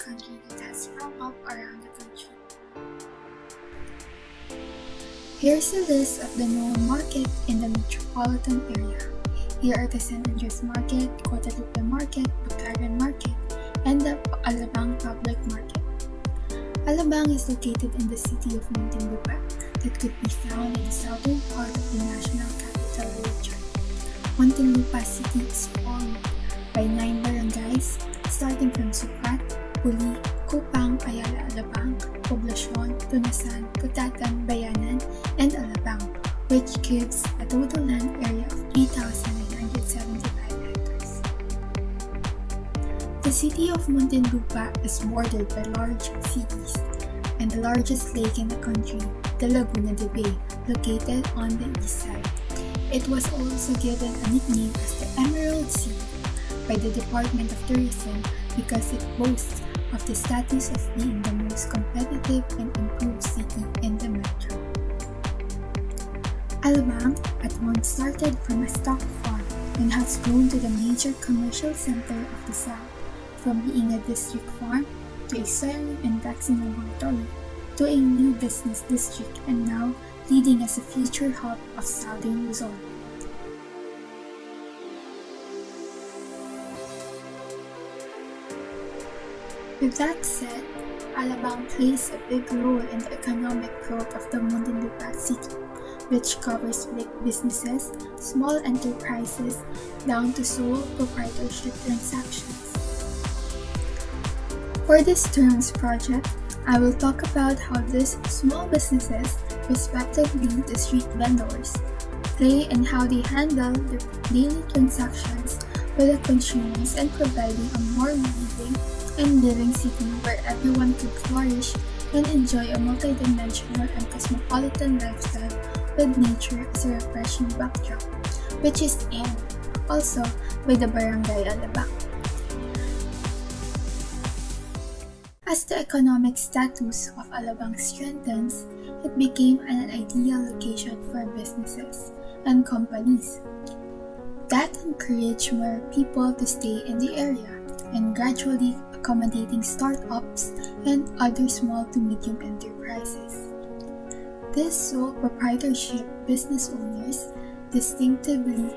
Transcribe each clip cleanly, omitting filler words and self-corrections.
country that has sprung up around the country. Here's a list of the known market in the metropolitan area. Here are the San Andres Market, Guadalupe Market, Baclaran Market, and the Alabang Public Market. Alabang is located in the city of Muntinlupa that could be found in the southern part of the National Capital Region. Muntinlupa City is formed by 9 barangays starting from Sucat, Puli, Kupang, Ayala, Alabang, Poblacion, Tunasan, Kutatan, Bayanan, and Alabang, which gives a total land area of 3,975 hectares. The city of Muntinlupa is bordered by large cities and the largest lake in the country, the Laguna de Bay, located on the east side. It was also given a nickname as the Emerald City by the Department of Tourism because it boasts of the status of being the most competitive and improved city in the metro. Alabang at once started from a stock farm and has grown to the major commercial center of the South, from being a district farm to a soil and vaccine laboratory to a new business district and now leading as a future hub of Southern Luzon. With that said, Alabang plays a big role in the economic growth of the Muntinlupa city, which covers big businesses, small enterprises, down to sole proprietorship transactions. For this term's project, I will talk about how these small businesses, respectively the street vendors, play and how they handle their daily transactions with the consumers and providing a more living and living city where everyone could flourish and enjoy a multidimensional and cosmopolitan lifestyle with nature as a refreshing backdrop, which is aimed also by the Barangay Alabang. As the economic status of Alabang strengthens, it became an ideal location for businesses and companies that encouraged more people to stay in the area and gradually accommodating startups and other small to medium enterprises. These sole proprietorship business owners, distinctively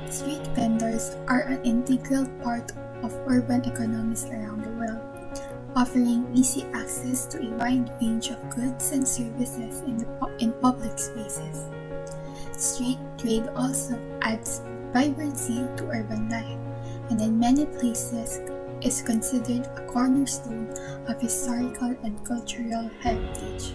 street vendors, are an integral part of urban economies around the world, offering easy access to a wide range of goods and services in public spaces. Street trade also adds vibrancy to urban life, and in many places is considered a cornerstone of historical and cultural heritage.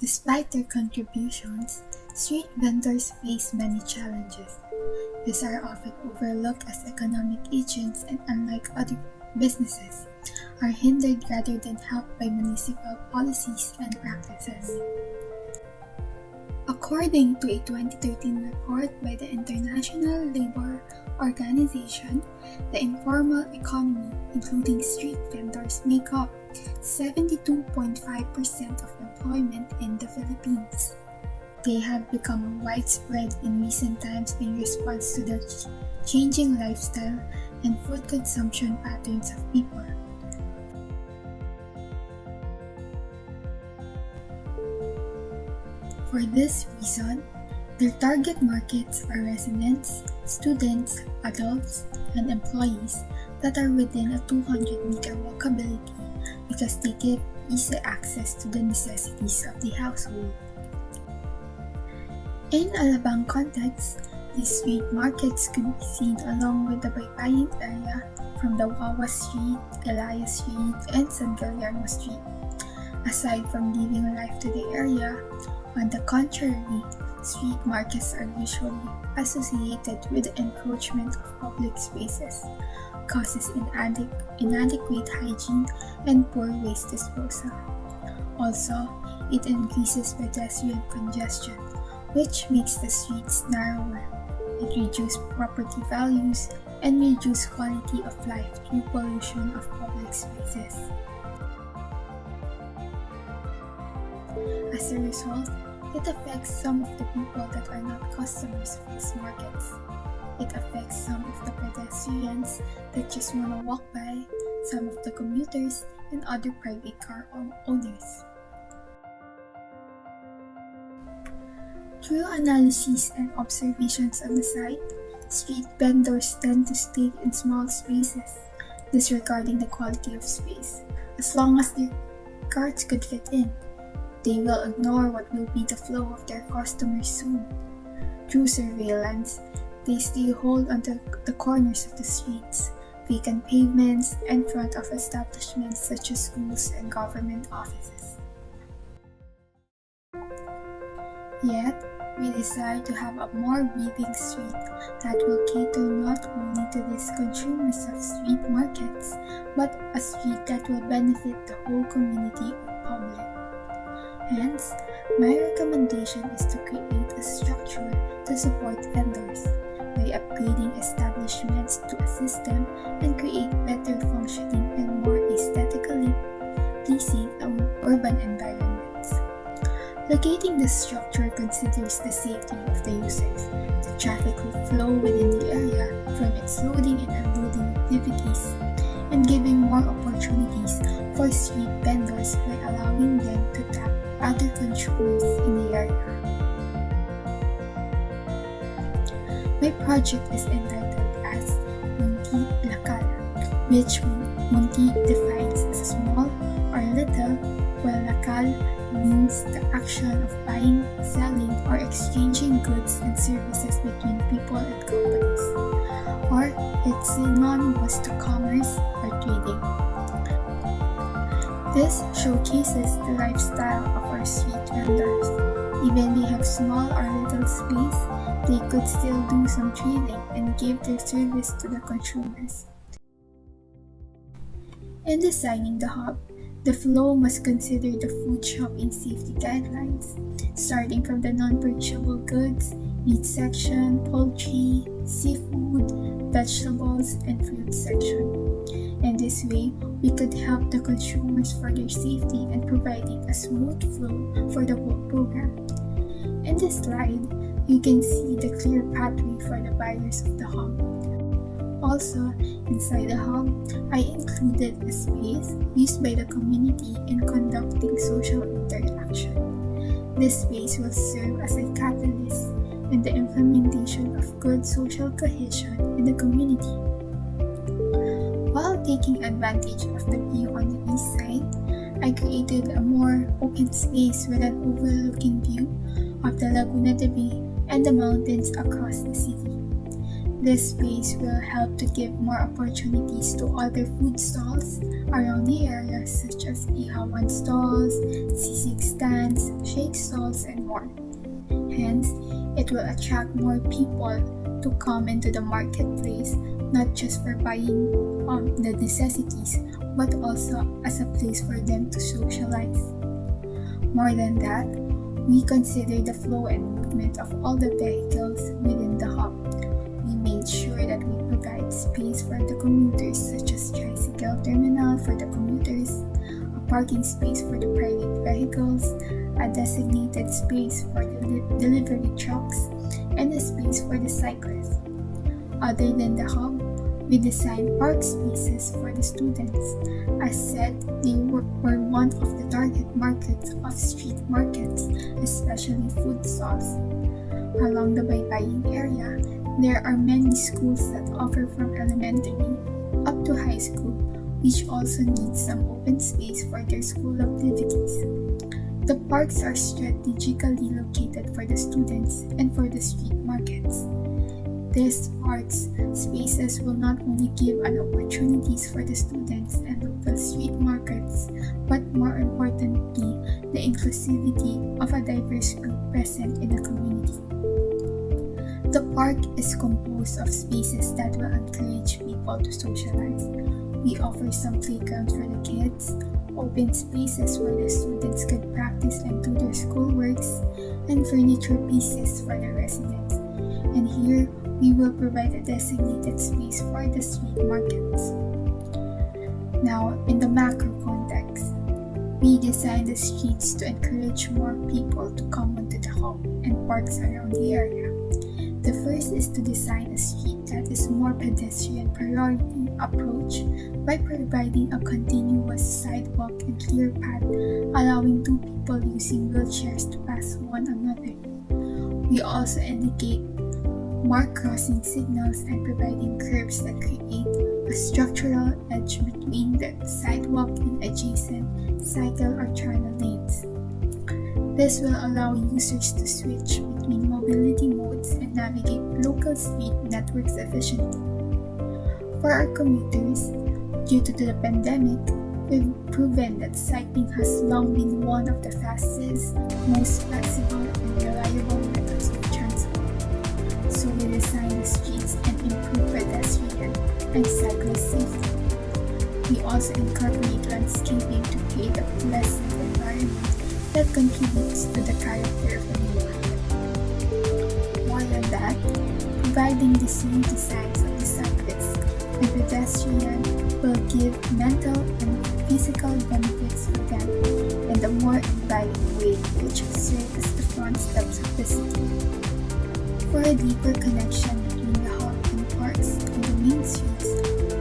Despite their contributions, street vendors face many challenges. These are often overlooked as economic agents and, unlike other businesses, are hindered rather than helped by municipal policies and practices. According to a 2013 report by the International Labour Organization, the informal economy, including street vendors, make up 72.5% of employment in the Philippines. They have become widespread in recent times in response to the changing lifestyle and food consumption patterns of people. For this reason, their target markets are residents, students, adults, and employees that are within a 200-meter walkability because they give easy access to the necessities of the household. In Alabang context, these street markets can be seen along with the Baybayin area from the Wawa Street, Elias Street, and San Guillermo Street. Aside from giving life to the area, on the contrary, street markets are usually associated with the encroachment of public spaces, causes inadequate hygiene, and poor waste disposal. Also, it increases pedestrian congestion, which makes the streets narrower. It reduces property values and reduces quality of life through pollution of public spaces. As a result, it affects some of the people that are not customers of these markets. It affects some of the pedestrians that just want to walk by, some of the commuters, and other private car owners. Through analyses and observations on the site, street vendors tend to stay in small spaces, disregarding the quality of space. As long as their carts could fit in, they will ignore what will be the flow of their customers soon. Through surveillance, they stay hold onto the corners of the streets, vacant pavements, and front of establishments such as schools and government offices. Yet, we desire to have a more breathing street that will cater not only to these consumers of street markets, but a street that will benefit the whole community or public. Hence, my recommendation is to create a structure to support vendors by upgrading establishments to a system and create better functioning and more aesthetically pleasing urban environments. Locating the structure considers the safety of the users. The traffic will flow within the area from its loading and unloading activities, and giving more opportunities for street vendors by allowing them to tap other consumers in the area. My project is entitled as MUNTI LAKAL, which MUNTI defines as small or little, while LAKAL means the action of buying, selling, or exchanging goods and services between people and companies, or it's synonymous to commerce or trading. This showcases the lifestyle of our street vendors. Even they have small or little space, they could still do some trading and give their service to the consumers. In designing the hub, the flow must consider the food shopping safety guidelines, starting from the non-perishable goods, meat section, poultry, seafood, vegetables, and fruit section. In this way, we could help the consumers for their safety and providing a smooth flow for the whole program. In this slide, you can see the clear pathway for the buyers of the hub. Also, inside the hub, I included a space used by the community in conducting social interaction. This space will serve as a catalyst in the implementation of good social cohesion in the community. While taking advantage of the view on the east side, I created a more open space with an overlooking view of the Laguna de Bay and the mountains across the city. This space will help to give more opportunities to other food stalls around the area, such as ihawan stalls, sisig stands, shake stalls, and more. Hence, it will attract more people to come into the marketplace, not just for buying the necessities, but also as a place for them to socialize. More than that, we consider the flow and movement of all the vehicles within the hub. We made sure that we provide space for the commuters, such as tricycle terminal for the commuters, a parking space for the private vehicles, a designated space for the delivery trucks, and a space for the cyclists. Other than the hub, we designed park spaces for the students. As said, they were one of the target markets of street markets, especially food stalls. Along the baybayin area, there are many schools that offer from elementary up to high school, which also need some open space for their school activities. The parks are strategically located for the students and for the street markets. These parks spaces will not only give an opportunities for the students and local street markets, but more importantly, the inclusivity of a diverse group present in the community. The park is composed of spaces that will encourage people to socialize. We offer some playgrounds for the kids, open spaces where the students could practice and do their schoolworks, and furniture pieces for the residents. And here, we will provide a designated space for the street markets. Now, in the macro context, we design the streets to encourage more people to come onto the hub and parks around the area. The first is to design a street that is more pedestrian priority approach by providing a continuous sidewalk and clear path, allowing two people using wheelchairs to pass one another. We also indicate mark crossing signals and providing curbs that create a structural edge between the sidewalk and adjacent cycle or travel lanes. This will allow users to switch between mobility modes and navigate local street networks efficiently. For our commuters, due to the pandemic, we've proven that cycling has long been one of the fastest, most flexible, and reliable methods of transport. So we design the streets and improve pedestrian and cyclist safety. We also incorporate landscaping to create a pleasant environment that contributes to the character of the neighborhood. More than that, providing the same designs of the cyclist and pedestrian will give mental and physical benefits for them in a more inviting way, which will serve as the front steps of the city. For a deeper connection between the hub and parks and the main streets,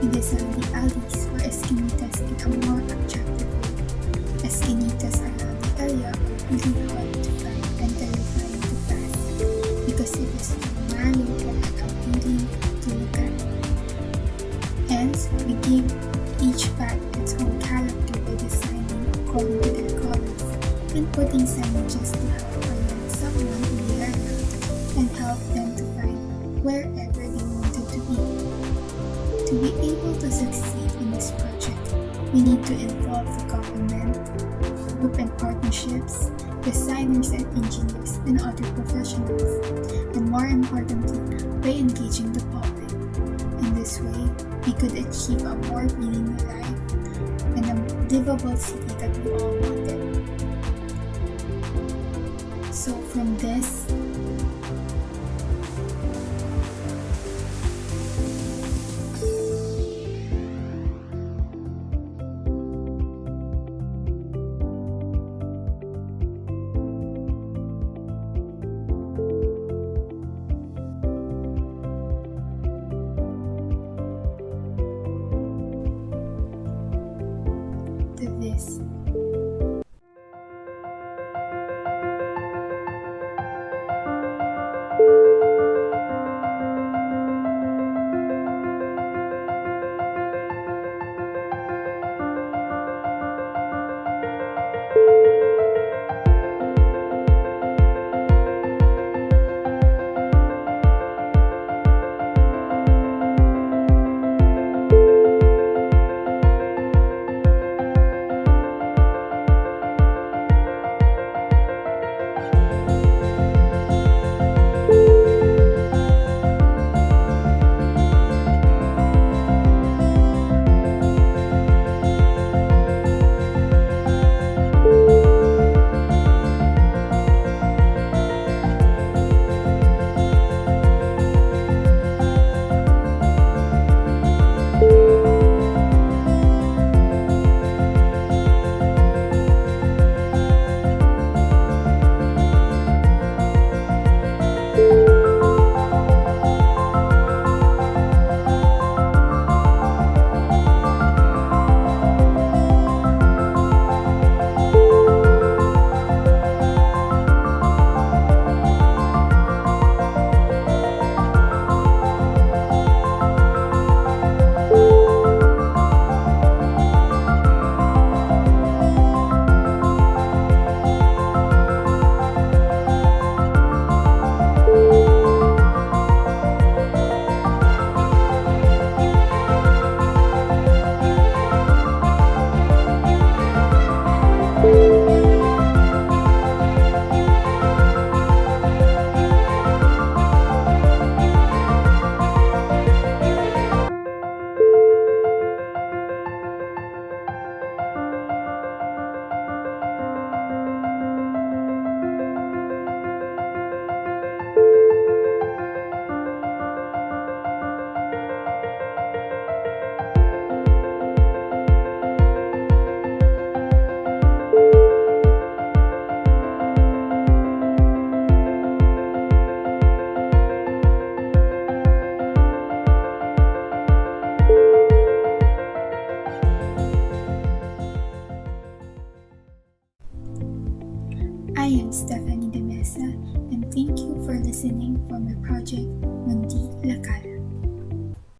we design the alleys for esquinitas in a more attractive way. Esquinitas around the area are really hard to find and terrifying to pass because it is too narrow and unappealing to look at. Hence, we give each path its own character by designing according to their colors and putting signages to help orient someone in the area and help them to find wherever they wanted to be. To be able to succeed in this project, we need to involve the government, group and partnerships, designers and engineers, and other professionals, and more importantly, by engaging the public. In this way, we could achieve a more meaningful life and a livable city that we all wanted. So from this,